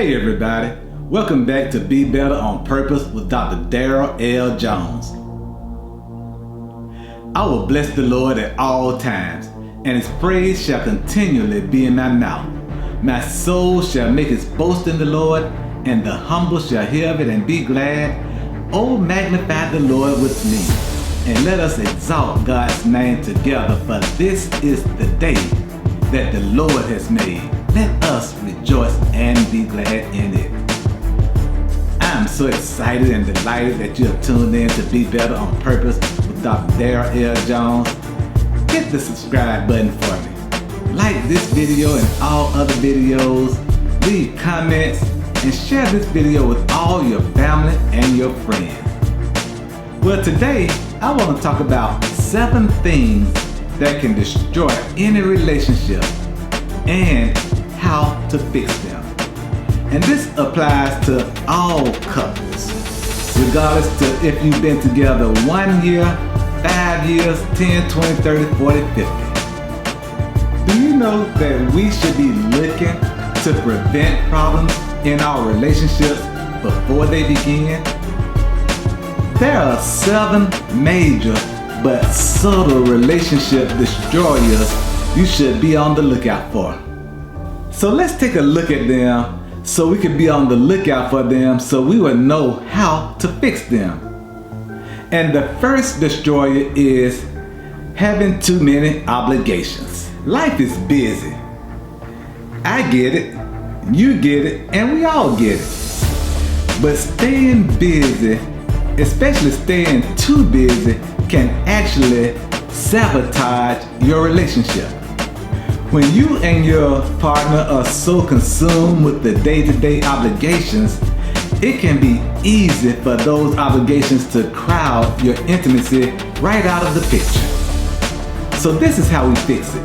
Hey everybody, welcome back to Be Better on Purpose with Dr. Darryl L. Jones. I will bless the Lord at all times, and his praise shall continually be in my mouth. My soul shall make its boast in the Lord, and the humble shall hear of it and be glad. Oh, magnify the Lord with me, and let us exalt God's name together, for this is the day that the Lord has made. Let us rejoice and be glad in it. I'm so excited and delighted that you have tuned in to Be Better on Purpose with Dr. Darryl L. Jones. Hit the subscribe button for me. Like this video and all other videos. Leave comments and share this video with all your family and your friends. Well, today I want to talk about 7 things that can destroy any relationship and how to fix them. And this applies to all couples, regardless to if you've been together 1 year, 5 years, 10, 20, 30, 40, 50. Do you know that we should be looking to prevent problems in our relationships before they begin? There are 7 major but subtle relationship destroyers you should be on the lookout for. So let's take a look at them so we can be on the lookout for them so we will know how to fix them. And the first destroyer is having too many obligations. Life is busy. I get it, you get it, and we all get it. But staying busy, especially staying too busy, can actually sabotage your relationship. When you and your partner are so consumed with the day-to-day obligations, it can be easy for those obligations to crowd your intimacy right out of the picture. So this is how we fix it.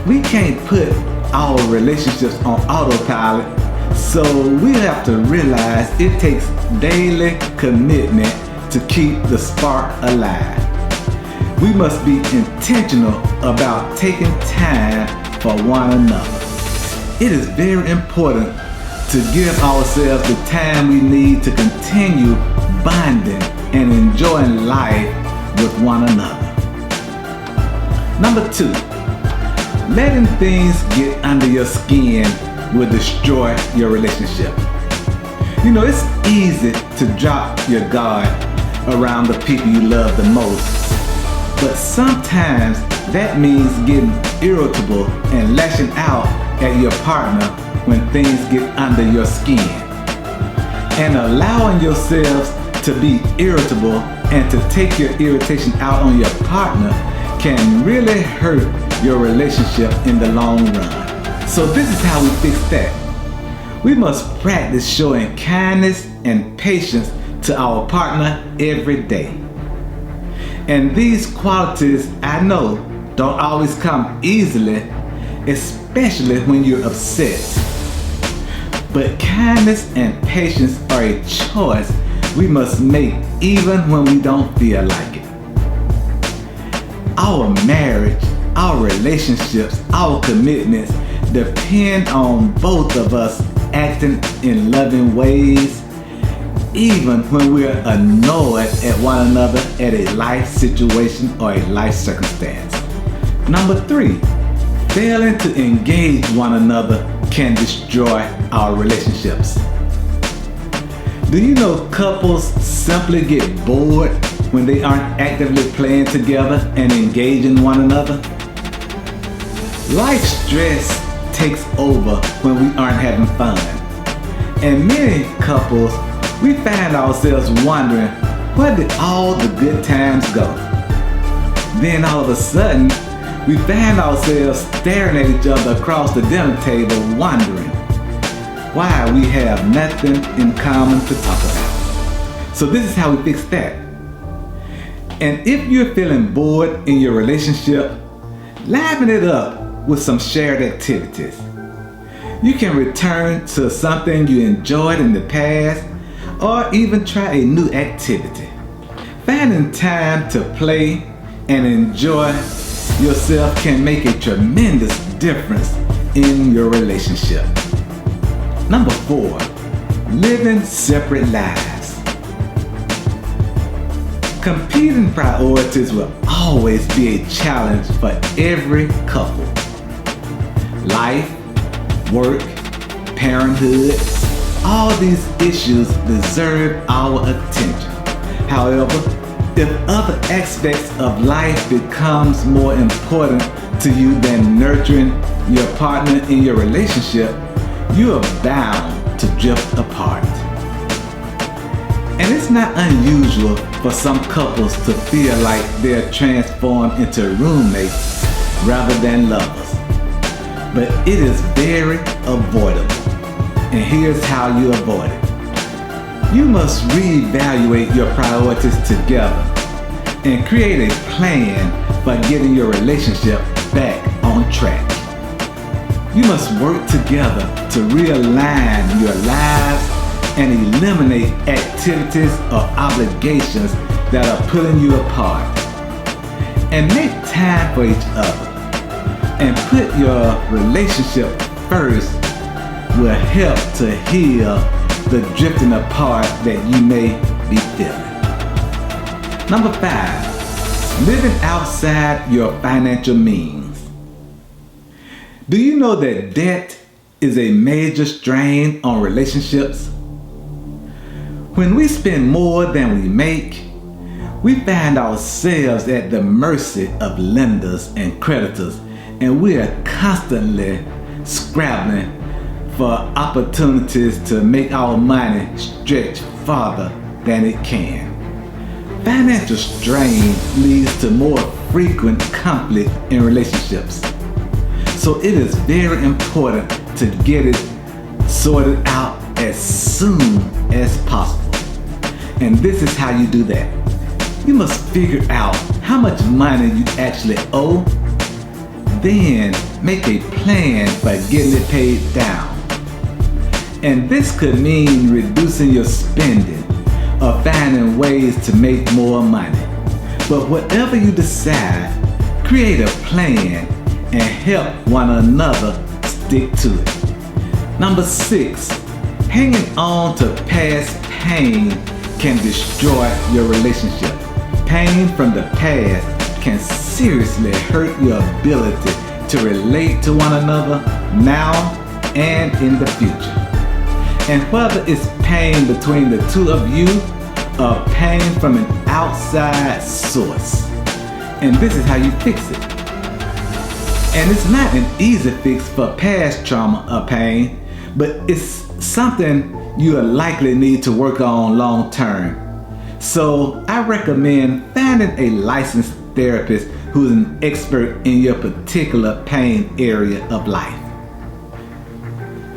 We can't put our relationships on autopilot, so we have to realize it takes daily commitment to keep the spark alive. We must be intentional about taking time for one another. It is very important to give ourselves the time we need to continue bonding and enjoying life with one another. Number 2, letting things get under your skin will destroy your relationship. You know, it's easy to drop your guard around the people you love the most. But sometimes that means getting irritable and lashing out at your partner when things get under your skin. And allowing yourselves to be irritable and to take your irritation out on your partner can really hurt your relationship in the long run. So this is how we fix that. We must practice showing kindness and patience to our partner every day. And these qualities, I know, don't always come easily, especially when you're upset. But kindness and patience are a choice we must make even when we don't feel like it. Our marriage, our relationships, our commitments depend on both of us acting in loving ways, even when we're annoyed at one another at a life situation or a life circumstance. Number 3, failing to engage one another can destroy our relationships. Do you know couples simply get bored when they aren't actively playing together and engaging one another? Life stress takes over when we aren't having fun. And many couples, we find ourselves wondering, where did all the good times go? Then all of a sudden, we find ourselves staring at each other across the dinner table wondering why we have nothing in common to talk about. So this is how we fix that. And if you're feeling bored in your relationship, liven it up with some shared activities. You can return to something you enjoyed in the past, or even try a new activity. Finding time to play and enjoy yourself can make a tremendous difference in your relationship. Number 4, living separate lives. Competing priorities will always be a challenge for every couple. Life, work, parenthood, all these issues deserve our attention. However, if other aspects of life becomes more important to you than nurturing your partner in your relationship, you are bound to drift apart. And it's not unusual for some couples to feel like they're transformed into roommates rather than lovers. But it is very avoidable. And here's how you avoid it. You must reevaluate your priorities together and create a plan for getting your relationship back on track. You must work together to realign your lives and eliminate activities or obligations that are pulling you apart. And make time for each other. And put your relationship first will help to heal the drifting apart that you may be feeling. Number 5, living outside your financial means. Do you know that debt is a major strain on relationships? When we spend more than we make, we find ourselves at the mercy of lenders and creditors, and we are constantly scrabbling for opportunities to make our money stretch farther than it can. Financial strain leads to more frequent conflict in relationships. So it is very important to get it sorted out as soon as possible. And this is how you do that. You must figure out how much money you actually owe, then make a plan for getting it paid down. And this could mean reducing your spending or finding ways to make more money. But whatever you decide, create a plan and help one another stick to it. Number 6, hanging on to past pain can destroy your relationship. Pain from the past can seriously hurt your ability to relate to one another now and in the future. And whether it's pain between the two of you or pain from an outside source. And this is how you fix it. And it's not an easy fix for past trauma or pain, but it's something you will likely need to work on long term. So I recommend finding a licensed therapist who's an expert in your particular pain area of life.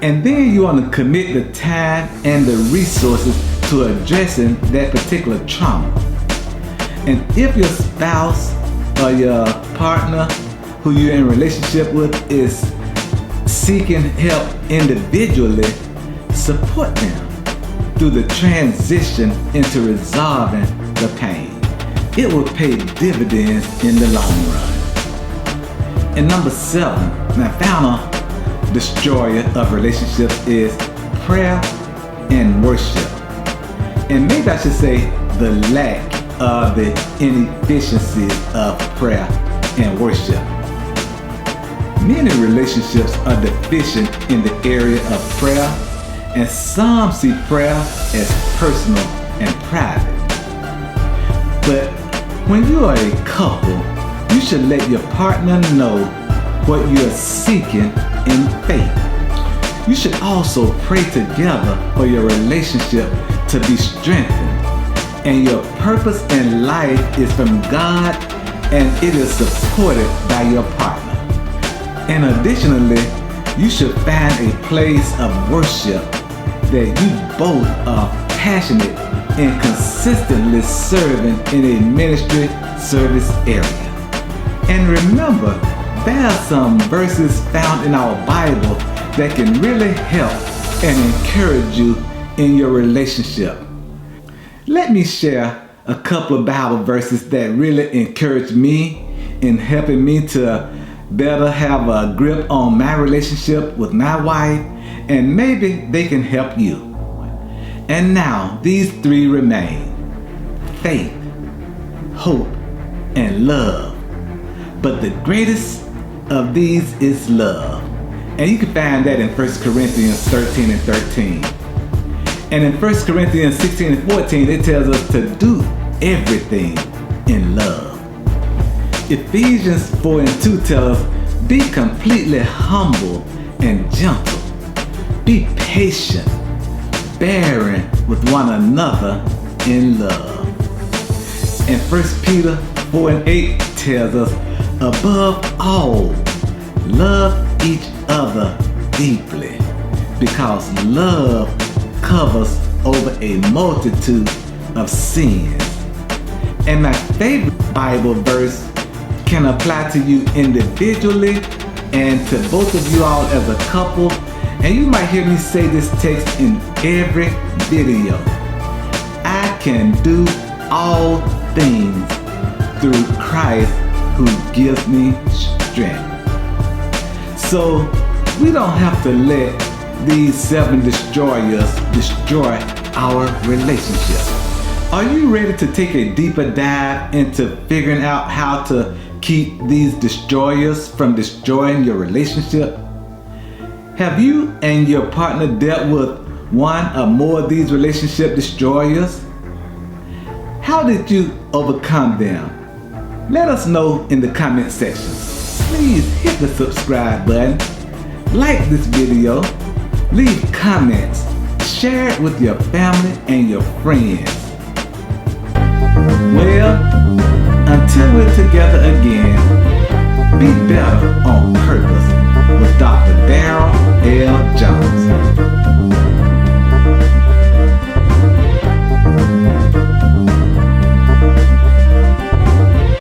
And then you want to commit the time and the resources to addressing that particular trauma. And if your spouse or your partner who you're in a relationship with is seeking help individually, support them through the transition into resolving the pain. It will pay dividends in the long run. And number 7, my final destroyer of relationships is prayer and worship. And maybe I should say the lack of the inefficiency of prayer and worship. Many relationships are deficient in the area of prayer, and some see prayer as personal and private. But when you are a couple, you should let your partner know what you are seeking in faith. You should also pray together for your relationship to be strengthened. And your purpose in life is from God, and it is supported by your partner. And additionally, you should find a place of worship that you both are passionate and consistently serving in a ministry service area. And remember, there are some verses found in our Bible that can really help and encourage you in your relationship. Let me share a couple of Bible verses that really encourage me in helping me to better have a grip on my relationship with my wife and maybe they can help you. And now these three remain: faith, hope, and love. But the greatest of these is love. And you can find that in 1 Corinthians 13 and 13. And in 1 Corinthians 16 and 14, it tells us to do everything in love. Ephesians 4 and 2 tells us, be completely humble and gentle. Be patient, bearing with one another in love. And 1 Peter 4 and 8 tells us, above all, love each other deeply, because love covers over a multitude of sins. And my favorite Bible verse can apply to you individually and to both of you all as a couple. And you might hear me say this text in every video. I can do all things through Christ who gives me strength. So we don't have to let these 7 destroyers destroy our relationship. Are you ready to take a deeper dive into figuring out how to keep these destroyers from destroying your relationship? Have you and your partner dealt with one or more of these relationship destroyers? How did you overcome them? Let us know in the comment section. Please hit the subscribe button, like this video, leave comments, share it with your family and your friends. Well, until we're together again, be better on